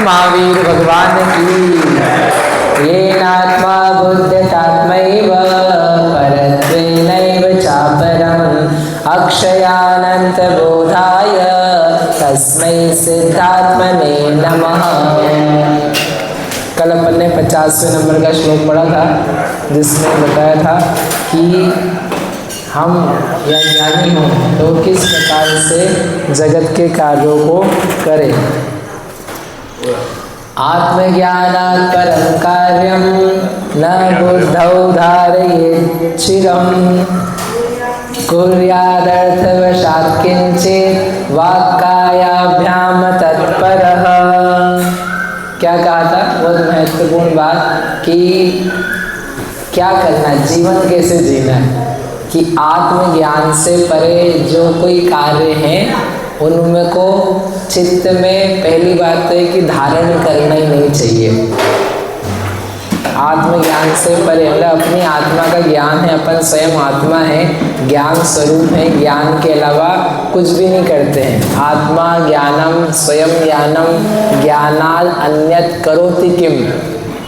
महावीर भगवान की। येनात्मा बुद्धतात्मैव परत्वेनैव चापरम् अक्षयानन्तबोधाय तस्मै सिद्धात्मने नमः। कल अपन ने 50वें नंबर का श्लोक पढ़ा था, जिसमें बताया था कि हम या ज्ञानी हों तो किस प्रकार से जगत के कार्यों को करें। आत्मज्ञानात् परं कार्यं न बुद्धौ धारयेत् चिरं कुर्यादर्थवशात् किंचित् वाक्कायाभ्याम तत्परः। क्या कहा था? बहुत महत्वपूर्ण बात कि क्या करना है, जीवन कैसे जीना है, कि आत्मज्ञान से परे जो कोई कार्य हैं उनमें को चित्त में पहली बात तो है कि धारण करना ही नहीं चाहिए। आत्मज्ञान से परे मतलब अपनी आत्मा का ज्ञान है, अपन स्वयं आत्मा है, ज्ञान स्वरूप है, ज्ञान के अलावा कुछ भी नहीं करते हैं। आत्मा ज्ञानम स्वयं ज्ञानम ज्ञानाद अन्यत करोति किम।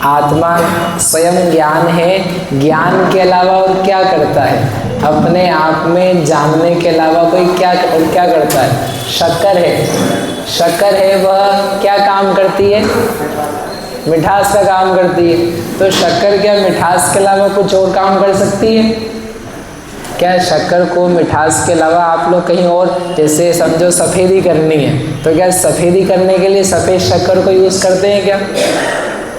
आत्मा स्वयं ज्ञान है, ज्ञान के अलावा और क्या करता है? अपने आप में जानने के अलावा कोई क्या करता है? शक्कर है, शक्कर है, वह क्या काम करती है? मिठास का काम करती है। तो शक्कर क्या मिठास के अलावा कुछ और काम कर सकती है क्या? शक्कर को मिठास के अलावा आप लोग कहीं और, जैसे समझो सफ़ेदी करनी है तो क्या सफ़ेदी करने के लिए सफ़ेद शक्कर को यूज़ करते हैं क्या?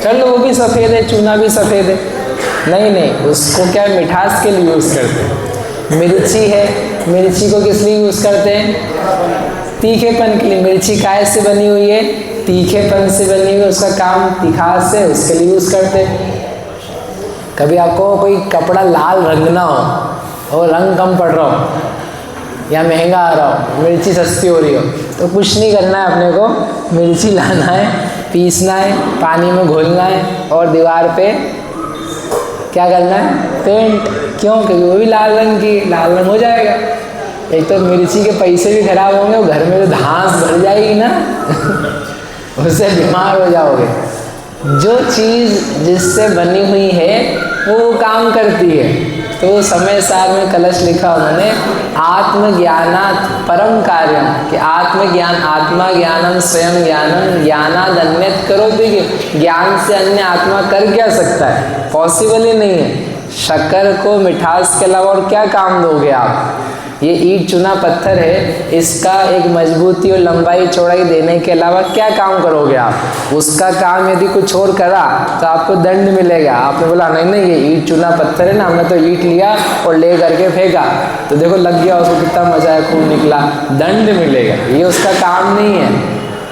चलो वो भी सफ़ेद है, चूना भी सफ़ेद है, नहीं, उसको क्या मिठास के लिए यूज़ करते हैं। मिर्ची है, मिर्ची को किस लिए यूज़ करते हैं? तीखेपन के लिए। मिर्ची काय से बनी हुई है? तीखेपन से बनी हुई, उसका काम तिखास है, उसके लिए यूज़ करते हैं। कभी आपको कोई कपड़ा लाल रंगना हो और रंग कम पड़ रहा हो या महंगा आ रहा हो, मिर्ची सस्ती हो रही हो, तो कुछ नहीं करना है, अपने को मिर्ची लाना है, पीसना है, पानी में घोलना है और दीवार पे क्या करना है? पेंट। क्यों? क्योंकि वो भी लाल रंग की, लाल रंग हो जाएगा। एक तो मिर्ची के पैसे भी खराब होंगे और घर में तो धांस भर जाएगी ना उससे बीमार हो जाओगे। जो चीज़ जिससे बनी हुई है वो काम करती है। तो समय सार में कलश लिखा उन्होंने, आत्मज्ञानात् परम कार्यम, कि आत्मज्ञान, आत्मा ज्ञानम स्वयं ज्ञानम ज्ञानाद अन्यत करोति। ज्ञान से अन्य आत्मा कर क्या सकता है? पॉसिबल ही नहीं है। शक्कर को मिठास के अलावा और क्या काम दोगे आप? ये ईंट चुना पत्थर है, इसका एक मजबूती और लंबाई चौड़ाई देने के अलावा क्या काम करोगे आप? उसका काम यदि कुछ और करा तो आपको दंड मिलेगा। आपने बोला नहीं ये ईंट चुना पत्थर है ना, हमने तो ईंट लिया और ले करके फेंका, तो देखो लग गया उसको, कितना मजा है, खून निकला, दंड मिलेगा। ये उसका काम नहीं है।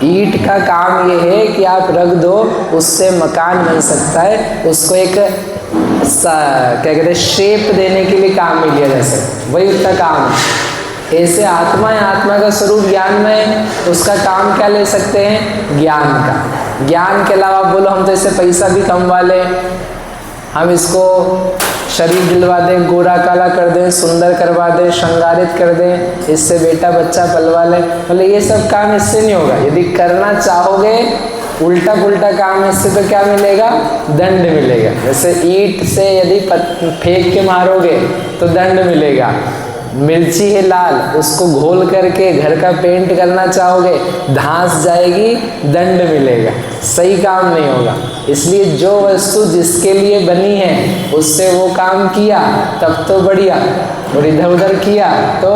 ईंट का काम ये है कि आप रख दो, उससे मकान बन सकता है, उसको एक क्या कहते हैं शेप देने के लिए काम में लिया जा सकता, वही उसका काम है। ऐसे आत्मा है, आत्मा का स्वरूप ज्ञान में है, उसका काम क्या ले सकते हैं? ज्ञान का। ज्ञान के अलावा बोलो हम तो इससे पैसा भी कमवा लें, हम इसको शरीर दिलवा दें, गोरा काला कर दें, सुंदर करवा दें, श्रृंगारित कर दें, इससे बेटा बच्चा पलवा लें, बोले ये सब काम इससे नहीं होगा। यदि करना चाहोगे उल्टा पुल्टा काम, इससे तो क्या मिलेगा? दंड मिलेगा। जैसे ईंट से यदि फेंक के मारोगे तो दंड मिलेगा। मिर्ची है लाल, उसको घोल करके घर का पेंट करना चाहोगे, धांस जाएगी, दंड मिलेगा, सही काम नहीं होगा। इसलिए जो वस्तु जिसके लिए बनी है उससे वो काम किया तब तो बढ़िया, और इधर उधर किया तो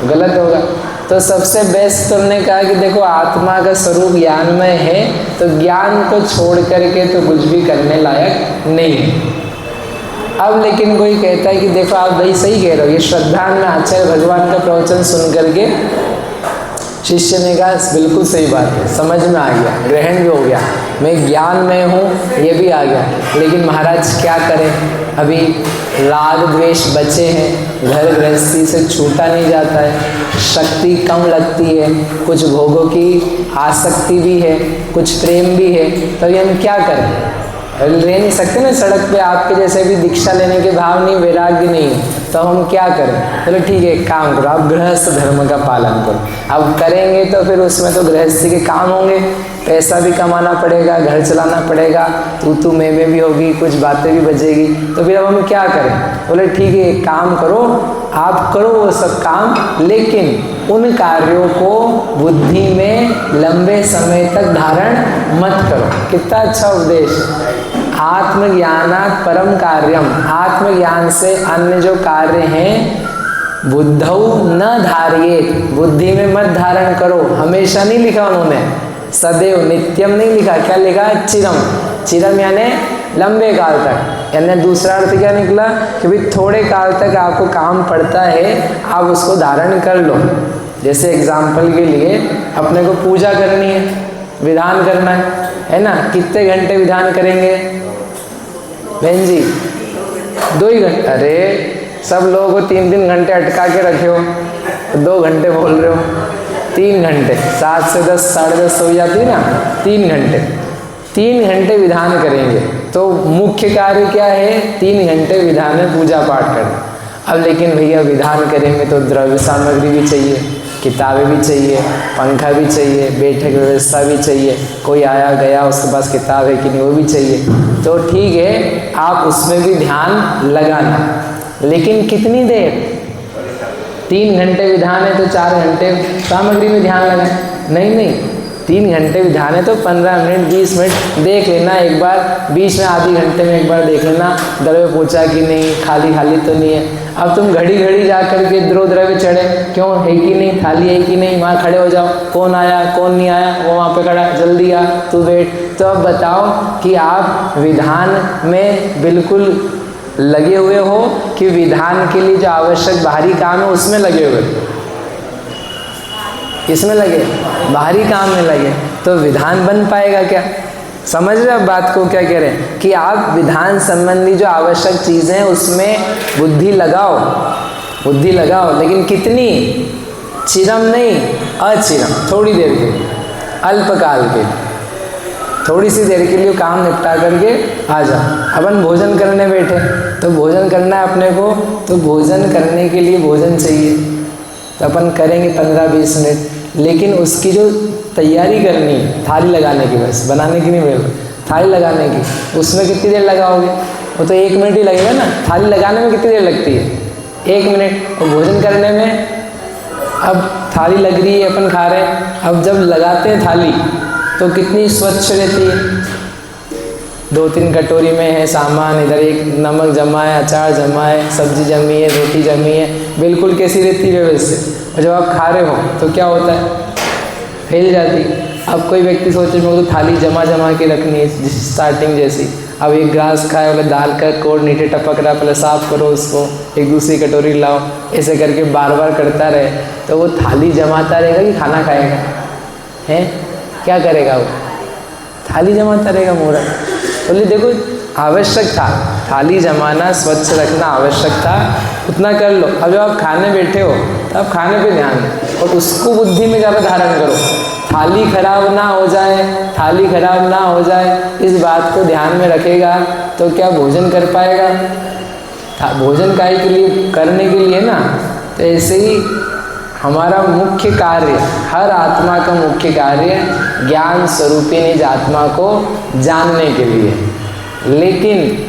गलत होगा। तो सबसे बेस्ट तुमने कहा कि देखो आत्मा का स्वरूप ज्ञानमय है, तो ज्ञान को छोड़ करके तो कुछ भी करने लायक नहीं है। अब लेकिन कोई कहता है कि देखो आप भाई सही कह रहे हो, ये श्रद्धा में आचार्य भगवान का प्रवचन सुन करके शिष्य ने कहा बिल्कुल सही बात है, समझ में आ गया, ग्रहण भी हो गया, मैं ज्ञान में हूँ, ये भी आ गया, लेकिन महाराज क्या करें, अभी राग द्वेष बचे हैं, घर गृहस्थी से छूटा नहीं जाता है, शक्ति कम लगती है, कुछ भोगों की आसक्ति भी है, कुछ प्रेम भी है, तो ये हम क्या करें? रह नहीं सकते ना सड़क पे, आपके जैसे भी दीक्षा लेने के भाव नहीं, वैराग्य नहीं, तो हम क्या करें? बोले ठीक है, एक काम करो, आप गृहस्थ धर्म का पालन करो। अब करेंगे तो फिर उसमें तो गृहस्थी के काम होंगे, पैसा भी कमाना पड़ेगा, घर चलाना पड़ेगा, तू मैं भी होगी, कुछ बातें भी बजेगी, तो फिर अब हम क्या करें? बोले ठीक है, एक काम करो, आप करो वो सब काम, लेकिन उन कार्यों को बुद्धि में लंबे समय तक धारण मत करो। कितना अच्छा उपदेश! आत्मज्ञानात् परम कार्यम, आत्मज्ञान से अन्य जो कार्य हैं बुद्धौ न धार्येत, बुद्धि में मत धारण करो। हमेशा नहीं लिखा उन्होंने, सदैव नित्यम नहीं लिखा, क्या लिखा? चिरम। चिरम यानी लंबे काल तक, यानी दूसरा अर्थ क्या निकला कि भाई थोड़े काल तक आपको काम पड़ता है, आप उसको धारण कर लो। जैसे एग्जाम्पल के लिए अपने को पूजा करनी है, विधान करना है ना, कितने घंटे विधान करेंगे बहन जी? 2 ही घंटे? अरे सब लोगों को 3-3 घंटे अटका के रखे हो, 2 घंटे बोल रहे हो, 3 घंटे, 7 से 10, 10:30 हो जाती है ना, 3 घंटे, 3 घंटे विधान करेंगे। तो मुख्य कार्य क्या है? 3 घंटे विधान में पूजा पाठ करना। अब लेकिन भैया विधान करेंगे तो द्रव्य सामग्री भी चाहिए, किताबें भी चाहिए, पंखा भी चाहिए, बैठक व्यवस्था भी चाहिए, कोई आया गया उसके पास किताब है कि नहीं वो भी चाहिए। तो ठीक है, आप उसमें भी ध्यान लगाना, लेकिन कितनी देर? 3 घंटे विधान है तो 4 घंटे सामग्री में ध्यान लगाए। नहीं, 3 घंटे विधान है तो 15 मिनट 20 मिनट देख लेना एक बार, बीच में आधी घंटे में एक बार देख लेना द्रव्य पूछा कि नहीं, खाली तो नहीं है। अब तुम घड़ी जा करके द्रव्य चढ़े, क्यों है कि नहीं, थाली है कि नहीं, वहाँ खड़े हो जाओ, कौन आया कौन नहीं आया, वो वहाँ पे खड़ा, जल्दी आ, तू बैठ। तो अब बताओ कि आप विधान में बिल्कुल लगे हुए हो कि विधान के लिए जो आवश्यक बाहरी काम है उसमें लगे हुए? किसमें लगे? बाहरी काम में लगे, तो विधान बन पाएगा क्या? समझ रहे आप बात को क्या कह रहे हैं? कि आप विधान संबंधी जो आवश्यक चीज़ें हैं उसमें बुद्धि लगाओ, लेकिन कितनी? चिरम नहीं, अचिरम, थोड़ी देर के लिए, अल्पकाल के लिए, थोड़ी सी देर के लिए काम निपटा करके आ जाओ। अपन भोजन करने बैठे तो भोजन करना है अपने को, तो भोजन करने के लिए भोजन चाहिए, तो अपन करेंगे 15-20 मिनट, लेकिन उसकी जो तैयारी करनी है थाली लगाने की, बस बनाने की नहीं बोल, थाली लगाने की, उसमें कितनी देर लगाओगे? वो तो 1 मिनट ही लगेगा ना। थाली लगाने में कितनी देर लगती है? 1 मिनट। और भोजन करने में, अब थाली लग रही है, अपन खा रहे हैं, अब जब लगाते हैं थाली तो कितनी स्वच्छ रहती है, 2-3 कटोरी में है सामान, इधर एक नमक जमा है, अचार जमा है, सब्जी जमी है, रोटी जमी है, बिल्कुल कैसी रहती है व्यवस्थित। और जब आप खा रहे हो तो क्या होता है? फैल जाती। अब कोई व्यक्ति सोचे मेरे को थाली जमा के रखनी है स्टार्टिंग जैसी, अब एक ग्लास खाए, बोले दाल का कोड नीचे टपक रहा, पहले साफ़ करो उसको, एक दूसरी कटोरी लाओ, ऐसे करके बार करता रहे तो वो थाली जमाता रहेगा कि खाना खाएगा? हैं? क्या करेगा वो? थाली जमाता रहेगा मोरा। बोले देखो आवश्यक था, थाली जमाना, स्वच्छ रखना आवश्यक था, उतना कर लो। अब जब आप खाने बैठे हो तो आप खाने पे ध्यान दें और उसको बुद्धि में ज़्यादा धारण करो। थाली खराब ना हो जाए, इस बात को ध्यान में रखेगा तो क्या भोजन कर पाएगा? भोजन काहे के लिए? करने के लिए ना। तो ऐसे ही हमारा मुख्य कार्य, हर आत्मा का मुख्य कार्य ज्ञान स्वरूपी निज आत्मा को जानने के लिए, लेकिन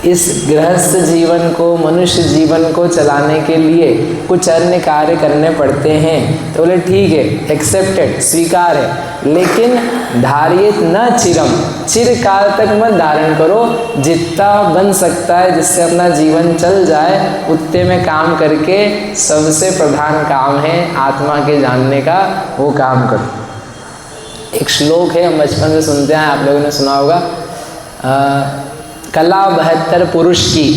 इस गृहस्थ जीवन को, मनुष्य जीवन को चलाने के लिए कुछ अन्य कार्य करने पड़ते हैं। तो बोले ठीक है, एक्सेप्टेड, स्वीकार है, लेकिन धारियत न चिरम, चिरकाल तक मत धारण करो, जितना बन सकता है जिससे अपना जीवन चल जाए उतने में काम करके, सबसे प्रधान काम है आत्मा के जानने का, वो काम करो। एक श्लोक है, हम बचपन से सुनते हैं, आप लोगों ने सुना होगा, कला 72 पुरुष की,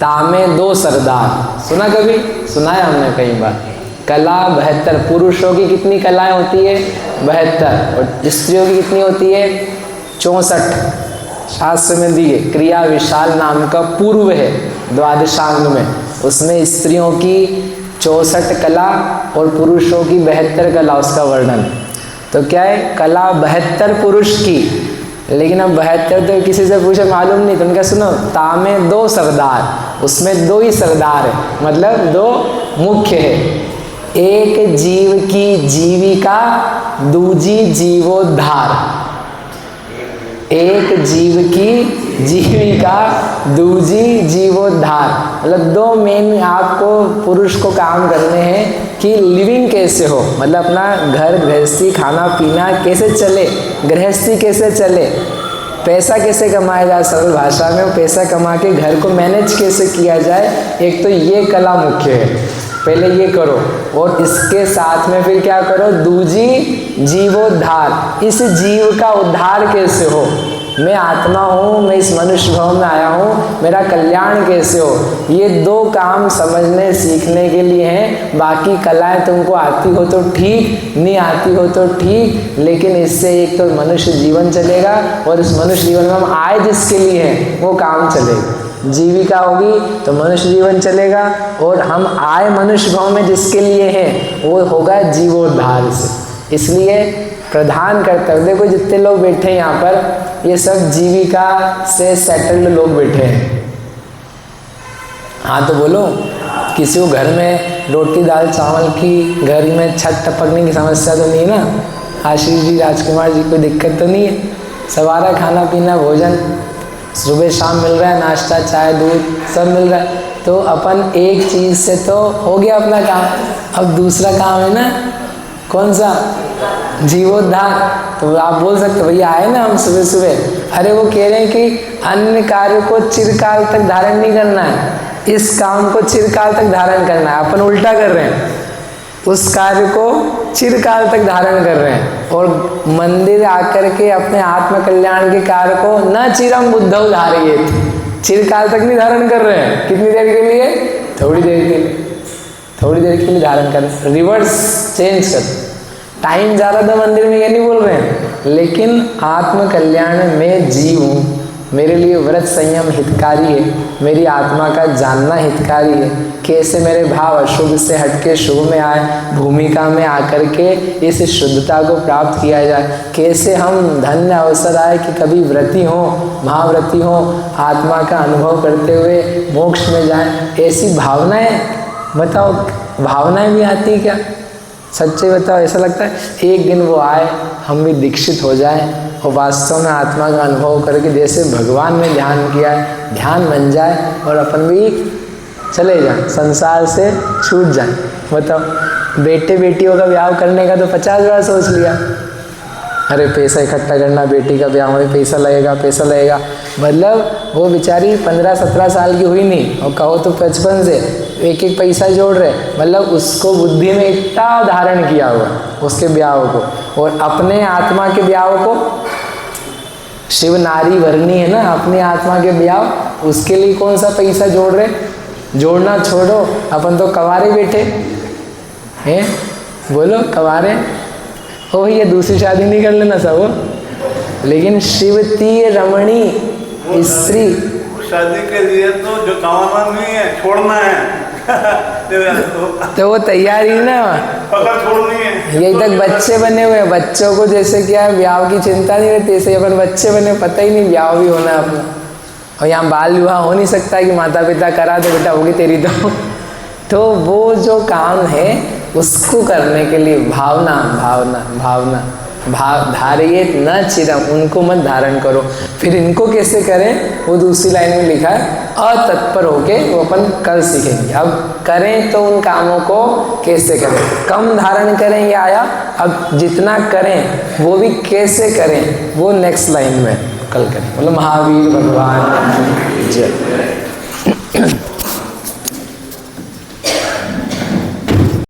तामे 2 सरदार। सुना कभी? सुना है हमने कई बार। कला 72, पुरुषों की कितनी कलाएं होती है? 72, और स्त्रियों की कितनी होती है? 64। शास्त्र में दी है, क्रिया विशाल नाम का पूर्व है द्वादशांग में, उसमें स्त्रियों की 64 कला और पुरुषों की 72 कला, उसका वर्णन। तो क्या है? कला 72 पुरुष की, लेकिन अब 72 तो किसी से पूछे मालूम नहीं, तो उनका सुनो, तामे 2 सरदार, उसमें दो ही सरदार है, मतलब दो मुख्य है। एक जीव की जीविका, दूजी जीवोद्धार। एक जीव की जीविका, दूजी जीवोद्धार। मतलब दो मेन आपको पुरुष को काम करने हैं कि लिविंग कैसे हो, मतलब अपना घर गृहस्थी खाना पीना कैसे चले, गृहस्थी कैसे चले, पैसा कैसे कमाया जाए, सरल भाषा में वो पैसा कमा के घर को मैनेज कैसे किया जाए। एक तो ये कला मुख्य है, पहले ये करो, और इसके साथ में फिर क्या करो, दूजी जीवोद्धार। इस जीव का उद्धार कैसे हो, मैं आत्मा हूँ, मैं इस मनुष्य भाव में आया हूँ, मेरा कल्याण कैसे हो। ये दो काम समझने सीखने के लिए हैं। बाकी कलाएं तुमको आती हो तो ठीक, नहीं आती हो तो ठीक, लेकिन इससे एक तो मनुष्य जीवन चलेगा, और इस मनुष्य जीवन में हम आए जिसके लिए हैं वो काम चलेगा। जीविका होगी तो मनुष्य जीवन चलेगा, और हम आए मनुष्य भाव में जिसके लिए हैं वो होगा जीवोद्धार से। इसलिए प्रधान कर्तव्य, देखो जितने लोग बैठे हैं यहाँ पर, ये सब जीविका से सेटल्ड लोग बैठे हैं। हाँ तो बोलो, किसी को घर में रोटी दाल चावल की, घर में छत टपकने की समस्या तो नहीं है ना? आशीष जी, राजकुमार जी, कोई दिक्कत तो नहीं है? सवारा खाना पीना भोजन सुबह शाम मिल रहा है, नाश्ता चाय दूध सब मिल रहा है, तो अपन एक चीज़ से तो हो गया अपना काम। अब दूसरा काम है ना, कौन सा? जीवोद्धार। तो आप बोल सकते भैया आए ना हम सुबह सुबह, अरे वो कह रहे हैं कि अन्य कार्य को चिरकाल तक धारण नहीं करना है, इस काम को चिरकाल तक धारण करना है। अपन उल्टा कर रहे हैं, उस कार्य को चिरकाल तक धारण कर रहे हैं, और मंदिर आकर के अपने आत्म कल्याण के कार्य को न चिरम बुद्धौ धारयेत, चिरकाल तक नहीं धारण कर रहे हैं। कितनी देर के लिए? थोड़ी देर के लिए, थोड़ी देर के लिए धारण कर, रिवर्स चेंज कर। टाइम ज़्यादा था मंदिर में, ये नहीं बोल रहे हैं, लेकिन आत्म कल्याण में जीव हूँ, मेरे लिए व्रत संयम हितकारी है, मेरी आत्मा का जानना हितकारी है। कैसे मेरे भाव अशुभ से हटके शुभ में आए, भूमिका में आकर के इस शुद्धता को प्राप्त किया जाए। कैसे हम धन्य अवसर आए कि कभी व्रती हो, महाव्रती हो, आत्मा का अनुभव करते हुए मोक्ष में जाएं। ऐसी भावनाएं, बताओ भावनाएं भी आती क्या? सच्चे बताओ, ऐसा लगता है एक दिन वो आए, हम भी दीक्षित हो जाएं, और वास्तव में आत्मा का अनुभव करके जैसे भगवान में ध्यान किया है, ध्यान बन जाए, और अपन भी चले जाएं, संसार से छूट जाएं। बताओ, बेटे बेटियों का ब्याह करने का तो 50 बार सोच लिया, अरे पैसा इकट्ठा करना, बेटी का ब्याह में पैसा लगेगा, पैसा लगेगा। मतलब वो बेचारी 15-17 साल की हुई नहीं, और कहो तो 55 से एक एक पैसा जोड़ रहे, मतलब उसको बुद्धि में इतना धारण किया हुआ उसके ब्याह को, और अपने आत्मा के ब्याह को, शिव नारी वरनी है ना, अपनी आत्मा के ब्याह, उसके लिए कौन सा पैसा जोड़ रहे? जोड़ना छोड़ो, अपन तो कवारे बैठे हैं, बोलो कवारे हो, ये दूसरी शादी नहीं कर लेना सब। लेकिन शिवती रमणी स्त्री, शादी के लिए तो जो कमाना नहीं है, छोड़ना है तो वो तैयार ही ना, पकड़ छोड़नी है। यही तक बच्चे बने हुए हैं, बच्चों को जैसे क्या ब्याह की चिंता नहीं रहती, ऐसे अपन बच्चे बने, पता ही नहीं ब्याह भी होना है अपना। और यहाँ बाल विवाह हो नहीं सकता कि माता पिता करा दे बेटा होगी तेरी तो वो जो काम है उसको करने के लिए भावना भावना भावना भाव धारियेत न चिरम, उनको मत धारण करो। फिर इनको कैसे करें, वो दूसरी लाइन में लिखा है, अतत्पर होके वो अपन कल सीखेंगे। अब करें तो उन कामों को कैसे करें, कम धारण करें ये आया, अब जितना करें वो भी कैसे करें वो नेक्स्ट लाइन में कल करें। मतलब महावीर भगवान जय।